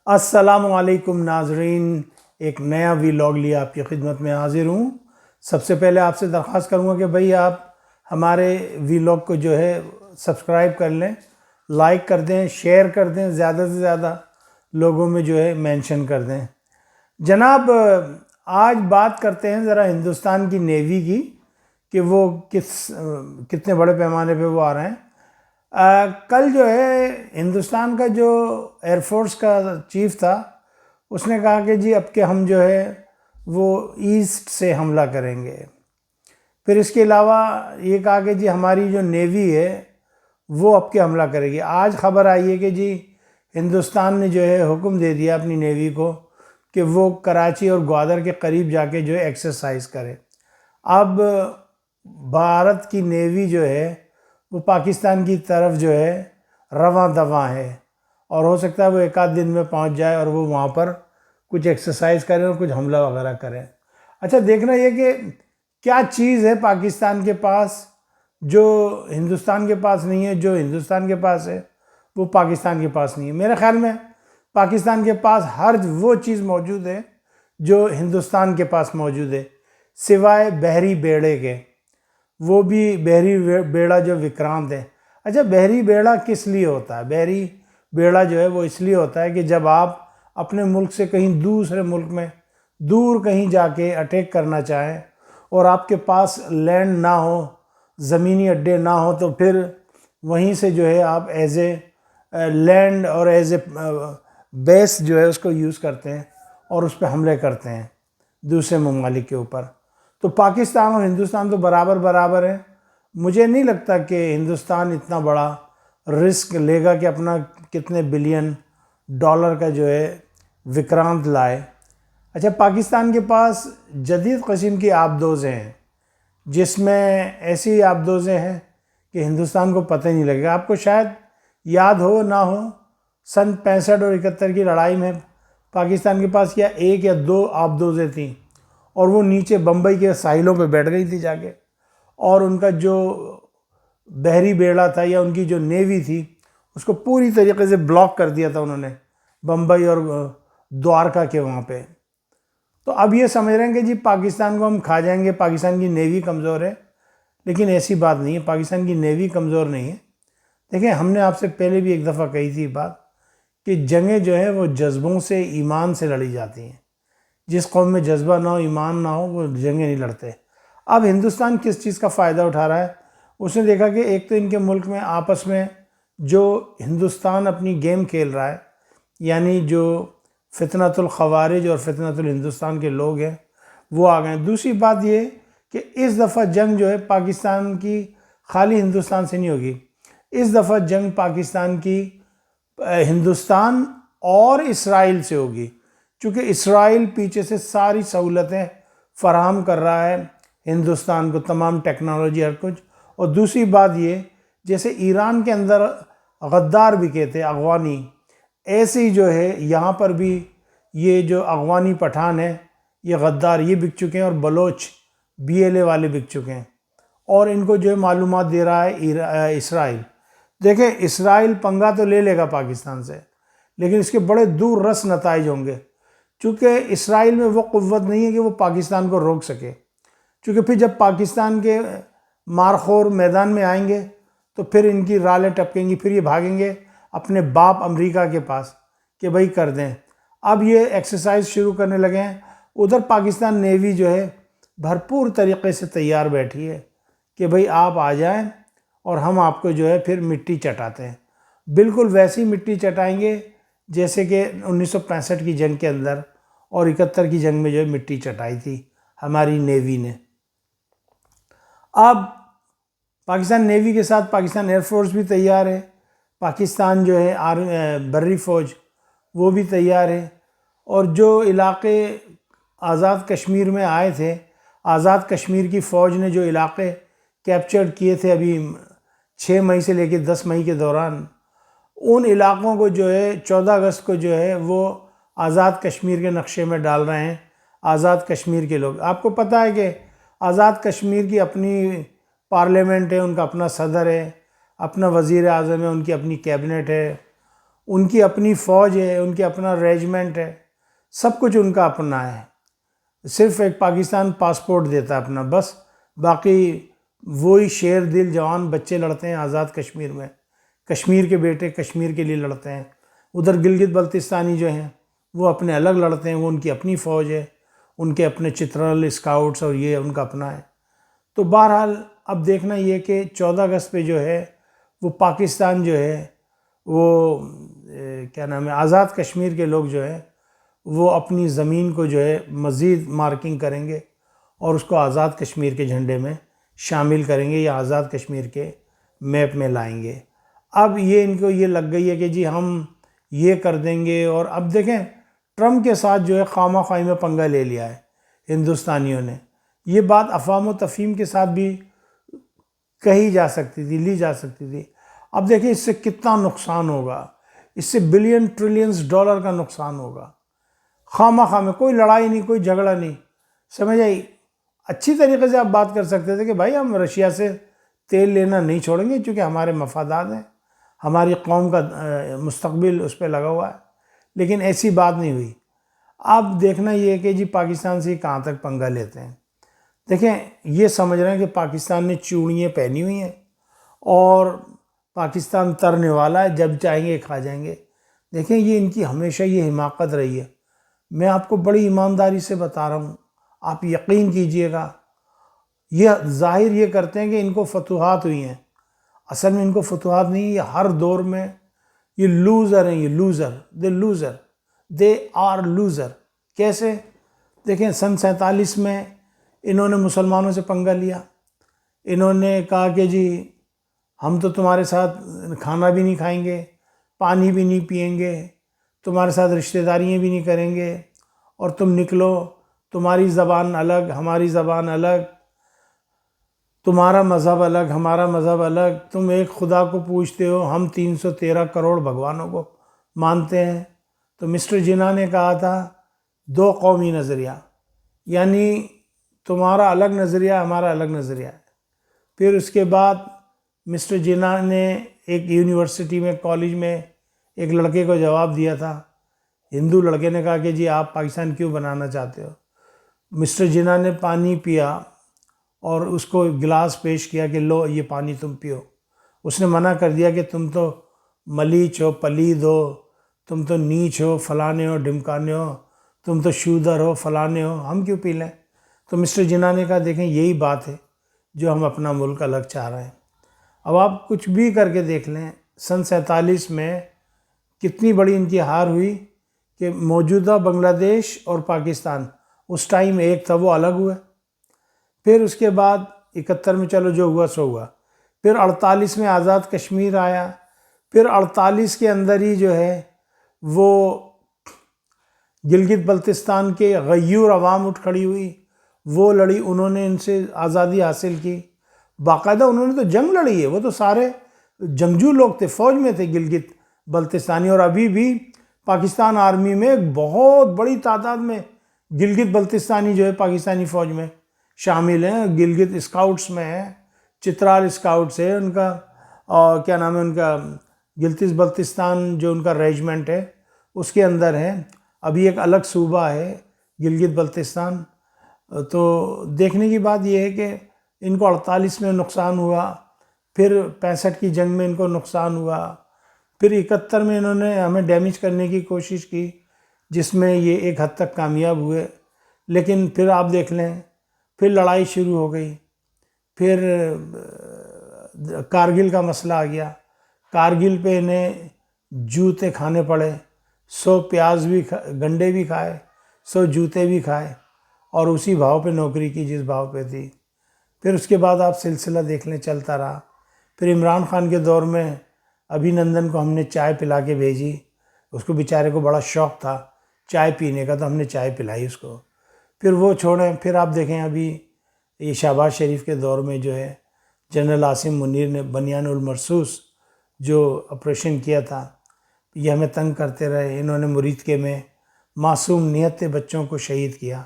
السلام علیکم ناظرین، ایک نیا ویلاگ لیا آپ کی خدمت میں حاضر ہوں۔ سب سے پہلے آپ سے درخواست کروں گا کہ بھئی آپ ہمارے ویلاگ کو جو ہے سبسکرائب کر لیں، لائک کر دیں، شیئر کر دیں، زیادہ سے زیادہ لوگوں میں جو ہے مینشن کر دیں۔ جناب، آج بات کرتے ہیں ذرا ہندوستان کی نیوی کی کہ وہ کتنے بڑے پیمانے پہ وہ آ رہے ہیں۔ کل جو ہے ہندوستان کا جو ایئر فورس کا چیف تھا، اس نے کہا کہ جی اب کہ ہم جو ہے وہ ایسٹ سے حملہ کریں گے۔ پھر اس کے علاوہ یہ کہا کہ جی ہماری جو نیوی ہے وہ اب کے حملہ کرے گی۔ آج خبر آئی ہے کہ جی ہندوستان نے جو ہے حکم دے دیا اپنی نیوی کو کہ وہ کراچی اور گوادر کے قریب جا کے جو ہے ایکسرسائز کرے۔ اب بھارت کی نیوی جو ہے وہ پاکستان کی طرف جو ہے رواں دواں ہے، اور ہو سکتا ہے وہ ایک آدھ دن میں پہنچ جائے اور وہ وہاں پر کچھ ایکسرسائز کریں اور کچھ حملہ وغیرہ کریں۔ اچھا، دیکھنا یہ کہ کیا چیز ہے پاکستان کے پاس جو ہندوستان کے پاس نہیں ہے، جو ہندوستان کے پاس ہے وہ پاکستان کے پاس نہیں ہے۔ میرے خیال میں پاکستان کے پاس ہر وہ چیز موجود ہے جو ہندوستان کے پاس موجود ہے، سوائے بحری بیڑے کے، وہ بھی بحری بیڑا جو وکرانت ہے۔ اچھا، بحری بیڑا کس لیے ہوتا ہے؟ بحری بیڑا جو ہے وہ اس لیے ہوتا ہے کہ جب آپ اپنے ملک سے کہیں دوسرے ملک میں دور کہیں جا کے اٹیک کرنا چاہیں اور آپ کے پاس لینڈ نہ ہو، زمینی اڈے نہ ہو، تو پھر وہیں سے جو ہے آپ ایز اے لینڈ اور ایز اے بیس جو ہے اس کو یوز کرتے ہیں اور اس پہ حملے کرتے ہیں دوسرے ممالک کے اوپر۔ تو پاکستان اور ہندوستان تو برابر برابر ہیں۔ مجھے نہیں لگتا کہ ہندوستان اتنا بڑا رسک لے گا کہ اپنا کتنے بلین ڈالر کا جو ہے وکرانت لائے۔ اچھا، پاکستان کے پاس جدید قسم کی آبدوزیں ہیں، جس میں ایسی آبدوزیں ہیں کہ ہندوستان کو پتہ نہیں لگے گا۔ آپ کو شاید یاد ہو نہ ہو، سن 65 اور 71 کی لڑائی میں پاکستان کے پاس یا ایک یا دو آبدوزیں تھیں، اور وہ نیچے بمبئی کے ساحلوں پہ بیٹھ گئی تھی جا کے، اور ان کا جو بحری بیڑا تھا یا ان کی جو نیوی تھی اس کو پوری طریقے سے بلاک کر دیا تھا انہوں نے بمبئی اور دوارکا کے وہاں پہ۔ تو اب یہ سمجھ رہے ہیں کہ جی پاکستان کو ہم کھا جائیں گے، پاکستان کی نیوی کمزور ہے، لیکن ایسی بات نہیں ہے، پاکستان کی نیوی کمزور نہیں ہے۔ دیکھیں، ہم نے آپ سے پہلے بھی ایک دفعہ کہی تھی بات کہ جنگیں جو ہیں وہ جذبوں سے، ایمان سے لڑی جاتی ہیں۔ جس قوم میں جذبہ نہ ہو، ایمان نہ ہو، وہ جنگیں نہیں لڑتے۔ اب ہندوستان کس چیز کا فائدہ اٹھا رہا ہے؟ اس نے دیکھا کہ ایک تو ان کے ملک میں آپس میں جو ہندوستان اپنی گیم کھیل رہا ہے، یعنی جو فتنۃ الخوارج اور فتنۃ الہندوستان کے لوگ ہیں وہ آ گئے ہیں۔ دوسری بات یہ کہ اس دفعہ جنگ جو ہے پاکستان کی خالی ہندوستان سے نہیں ہوگی، اس دفعہ جنگ پاکستان کی ہندوستان اور اسرائیل سے ہوگی، چونکہ اسرائیل پیچھے سے ساری سہولتیں فراہم کر رہا ہے ہندوستان کو، تمام ٹیکنالوجی، ہر کچھ۔ اور دوسری بات یہ، جیسے ایران کے اندر غدار بکے تھے، افغانی، ایسے ہی جو ہے یہاں پر بھی یہ جو افغانی پٹھان ہیں، یہ غدار، یہ بک چکے ہیں، اور بلوچ BLA والے بک چکے ہیں، اور ان کو جو ہے معلومات دے رہا ہے اسرائیل۔ دیکھیں، اسرائیل پنگا تو لے لے گا پاکستان سے، لیکن اس کے بڑے دور رس نتائج ہوں گے، چونکہ اسرائیل میں وہ قوت نہیں ہے کہ وہ پاکستان کو روک سکے۔ چونکہ پھر جب پاکستان کے مارخور میدان میں آئیں گے تو پھر ان کی رالیں ٹپکیں گی، پھر یہ بھاگیں گے اپنے باپ امریکہ کے پاس کہ بھائی کر دیں۔ اب یہ ایکسرسائز شروع کرنے لگے ہیں۔ ادھر پاکستان نیوی جو ہے بھرپور طریقے سے تیار بیٹھی ہے کہ بھئی آپ آ جائیں اور ہم آپ کو جو ہے پھر مٹی چٹاتے ہیں۔ بالکل ویسی مٹی چٹائیں گے جیسے کہ 1965 کی جنگ کے اندر اور 71 کی جنگ میں جو ہے مٹی چٹائی تھی ہماری نیوی نے۔ اب پاکستان نیوی کے ساتھ پاکستان ایئر فورس بھی تیار ہے، پاکستان جو ہے بری فوج وہ بھی تیار ہے، اور جو علاقے آزاد کشمیر میں آئے تھے، آزاد کشمیر کی فوج نے جو علاقے کیپچر کیے تھے ابھی 6 مئی سے لے کے 10 مئی کے دوران، ان علاقوں کو جو ہے 14 اگست کو جو ہے وہ آزاد کشمیر کے نقشے میں ڈال رہے ہیں آزاد کشمیر کے لوگ۔ آپ کو پتہ ہے کہ آزاد کشمیر کی اپنی پارلیمنٹ ہے، ان کا اپنا صدر ہے، اپنا وزیر اعظم ہے، ان کی اپنی کیبنٹ ہے، ان کی اپنی فوج ہے، ان کی اپنا ریجمنٹ ہے، سب کچھ ان کا اپنا ہے، صرف ایک پاکستان پاسپورٹ دیتا ہے اپنا بس، باقی وہی شیر دل جوان بچے لڑتے ہیں آزاد کشمیر میں، کشمیر کے بیٹے کشمیر کے لیے لڑتے ہیں، ادھر گلگت بلتستانی جو ہیں وہ اپنے الگ لڑتے ہیں، وہ ان کی اپنی فوج ہے، ان کے اپنے چترال اسکاؤٹس اور یہ ان کا اپنا ہے۔ تو بہرحال اب دیکھنا یہ کہ 14 اگست پہ جو ہے وہ پاکستان جو ہے وہ کیا نام ہے آزاد کشمیر کے لوگ جو ہے وہ اپنی زمین کو جو ہے مزید مارکنگ کریں گے اور اس کو آزاد کشمیر کے جھنڈے میں شامل کریں گے یا آزاد کشمیر کے میپ میں لائیں گے۔ اب یہ ان کو یہ لگ گئی ہے کہ جی ہم یہ کر دیں گے، اور اب دیکھیں ٹرمپ کے ساتھ جو ہے خواہ مخواہی میں پنگا لے لیا ہے ہندوستانیوں نے۔ یہ بات افہام و تفہیم کے ساتھ بھی کہی جا سکتی تھی، لی جا سکتی تھی۔ اب دیکھیں اس سے کتنا نقصان ہوگا، اس سے بلین ٹریلینز ڈالر کا نقصان ہوگا، خواہ مخواہ میں کوئی لڑائی نہیں، کوئی جھگڑا نہیں، سمجھ آئی؟ اچھی طریقے سے آپ بات کر سکتے تھے کہ بھائی ہم رشیا سے تیل لینا نہیں چھوڑیں گے چونکہ ہمارے مفادات ہیں، ہماری قوم کا مستقبل اس پہ لگا ہوا ہے، لیکن ایسی بات نہیں ہوئی۔ اب دیکھنا یہ ہے کہ جی پاکستان سے کہاں تک پنگا لیتے ہیں۔ دیکھیں یہ سمجھ رہے ہیں کہ پاکستان نے چوڑیاں پہنی ہوئی ہیں اور پاکستان ترنے والا ہے، جب چاہیں گے کھا جائیں گے۔ دیکھیں یہ ان کی ہمیشہ یہ حماقت رہی ہے، میں آپ کو بڑی ایمانداری سے بتا رہا ہوں، آپ یقین کیجئے گا، یہ ظاہر یہ کرتے ہیں کہ ان کو فتوحات ہوئی ہیں، اصل میں ان کو فتوحات نہیں، یہ ہر دور میں یہ لوزر ہیں، یہ لوزر دے آر لوزر۔ کیسے؟ دیکھیں سن 47 میں انہوں نے مسلمانوں سے پنگا لیا، انہوں نے کہا کہ جی ہم تو تمہارے ساتھ کھانا بھی نہیں کھائیں گے، پانی بھی نہیں پئیں گے، تمہارے ساتھ رشتہ داریاں بھی نہیں کریں گے، اور تم نکلو، تمہاری زبان الگ ہماری زبان الگ، تمہارا مذہب الگ ہمارا مذہب الگ، تم ایک خدا کو پوجتے ہو، ہم 313 کروڑ بھگوانوں کو مانتے ہیں۔ تو مسٹر جناح نے کہا تھا 2 قومی نظریہ، یعنی تمہارا الگ نظریہ ہمارا الگ نظریہ ہے۔ پھر اس کے بعد مسٹر جناح نے ایک یونیورسٹی میں کالج میں ایک لڑکے کو جواب دیا تھا، ہندو لڑکے نے کہا کہ جی آپ پاکستان کیوں بنانا چاہتے ہو؟ مسٹر جناح نے پانی پیا اور اس کو گلاس پیش کیا کہ لو یہ پانی تم پیو، اس نے منع کر دیا کہ تم تو ملیچ ہو، پلید ہو، تم تو نیچ ہو، فلانے ہو، ڈمکانے ہو، تم تو شودر ہو، فلانے ہو، ہم کیوں پی لیں؟ تو مسٹر جناح نے کہا دیکھیں یہی بات ہے جو ہم اپنا ملک الگ چاہ رہے ہیں۔ اب آپ کچھ بھی کر کے دیکھ لیں، سن 47 میں کتنی بڑی ان کی ہار ہوئی کہ موجودہ بنگلہ دیش اور پاکستان اس ٹائم ایک تھا، وہ الگ ہوئے۔ پھر اس کے بعد 71 میں چلو جو ہوا سو ہوا، پھر 48 میں آزاد کشمیر آیا، پھر 48 کے اندر ہی جو ہے وہ گلگت بلتستان کے غیور عوام اٹھ کھڑی ہوئی، وہ لڑی، انہوں نے ان سے آزادی حاصل کی، باقاعدہ انہوں نے تو جنگ لڑی ہے، وہ تو سارے جنگجو لوگ تھے، فوج میں تھے گلگت بلتستانی، اور ابھی بھی پاکستان آرمی میں ایک بہت بڑی تعداد میں گلگت بلتستانی جو ہے پاکستانی فوج میں شامل ہیں، گلگت اسکاؤٹس میں ہیں، چترال اسکاؤٹس ہے ان کا، اور کیا نام ہے ان کا، گلگت بلتستان جو ان کا ریجمنٹ ہے اس کے اندر ہے، ابھی ایک الگ صوبہ ہے گلگت بلتستان۔ تو دیکھنے کی بات یہ ہے کہ ان کو 48 میں نقصان ہوا، پھر 65 کی جنگ میں ان کو نقصان ہوا، پھر 71 میں انہوں نے ہمیں ڈیمیج کرنے کی کوشش کی جس میں یہ ایک حد تک کامیاب ہوئے، لیکن پھر آپ دیکھ لیں پھر لڑائی شروع ہو گئی، پھر کارگل کا مسئلہ آ گیا، کارگل پہ انہیں جوتے کھانے پڑے، 100 پیاز بھی گنڈے بھی کھائے، 100 جوتے بھی کھائے، اور اسی بھاؤ پہ نوکری کی جس بھاؤ پہ تھی۔ پھر اس کے بعد آپ سلسلہ دیکھ لیں چلتا رہا، پھر عمران خان کے دور میں ابھی نندن کو ہم نے چائے پلا کے بھیجی، اس کو بیچارے کو بڑا شوق تھا چائے پینے کا، تو ہم نے چائے پلائی اس کو، پھر وہ چھوڑیں۔ پھر آپ دیکھیں ابھی یہ شہباز شریف کے دور میں جو ہے جنرل عاصم منیر نے بنیان المرصوص جو آپریشن کیا تھا، یہ ہمیں تنگ کرتے رہے، انہوں نے مریدکے میں معصوم نیت بچوں کو شہید کیا،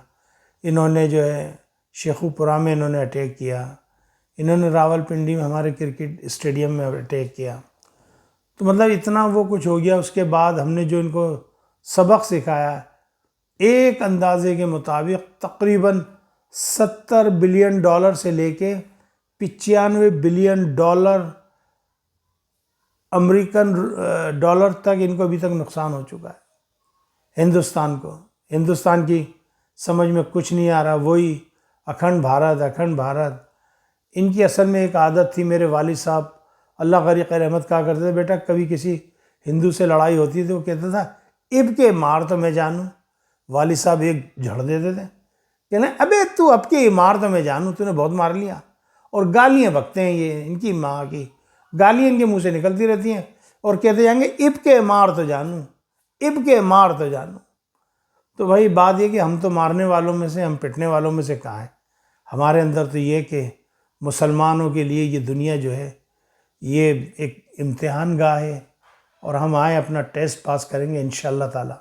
انہوں نے جو ہے شیخو پورہ میں انہوں نے اٹیک کیا، انہوں نے راول پنڈی میں ہمارے کرکٹ اسٹیڈیم میں اٹیک کیا۔ تو مطلب اتنا وہ کچھ ہو گیا۔ اس کے بعد ہم نے جو ان کو سبق سکھایا ہے، ایک اندازے کے مطابق تقریباً $70 بلین سے لے کے $95 بلین امریکن ڈالر تک ان کو ابھی تک نقصان ہو چکا ہے ہندوستان کو۔ ہندوستان کی سمجھ میں کچھ نہیں آ رہا، وہی اکھنڈ بھارت اکھنڈ بھارت۔ ان کی اصل میں ایک عادت تھی، میرے والد صاحب اللہ غریق رحمت کہا کرتے تھے، بیٹا کبھی کسی ہندو سے لڑائی ہوتی تھی وہ کہتا تھا اب کے مار تو میں جانوں۔ والد صاحب ایک جھڑ دیتے تھے، کہنا ابے تو اب کے مار تو میں جانوں، تو نے بہت مار لیا۔ اور گالیاں بکتے ہیں، یہ ان کی ماں کی گالیاں ان کے منہ سے نکلتی رہتی ہیں، اور کہتے جائیں گے اب کے مار تو جانوں، اب کے مار تو جانوں۔ تو بھائی بات یہ کہ ہم تو مارنے والوں میں سے، ہم پٹنے والوں میں سے کہاں ہیں؟ ہمارے اندر تو یہ کہ مسلمانوں کے لیے یہ دنیا جو ہے یہ ایک امتحان گاہ ہے، اور ہم آئے اپنا ٹیسٹ پاس کریں گے انشاءاللہ تعالی،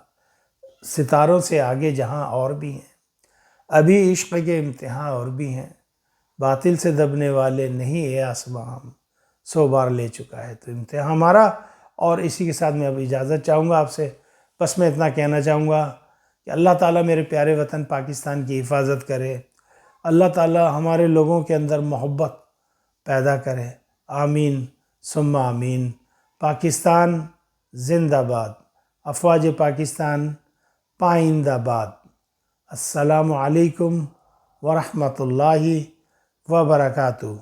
ستاروں سے آگے جہاں اور بھی ہیں، ابھی عشق کے امتحان اور بھی ہیں، باطل سے دبنے والے نہیں اے آسماں ہم 100 بار لے چکا ہے تو امتحان ہمارا۔ اور اسی کے ساتھ میں اب اجازت چاہوں گا آپ سے، بس میں اتنا کہنا چاہوں گا کہ اللہ تعالیٰ میرے پیارے وطن پاکستان کی حفاظت کرے، اللہ تعالیٰ ہمارے لوگوں کے اندر محبت پیدا کرے، آمین ثم آمین۔ پاکستان زندہ باد، افواج پاکستان پائندہ باد۔ السلام علیکم ورحمۃ اللہ وبرکاتہ۔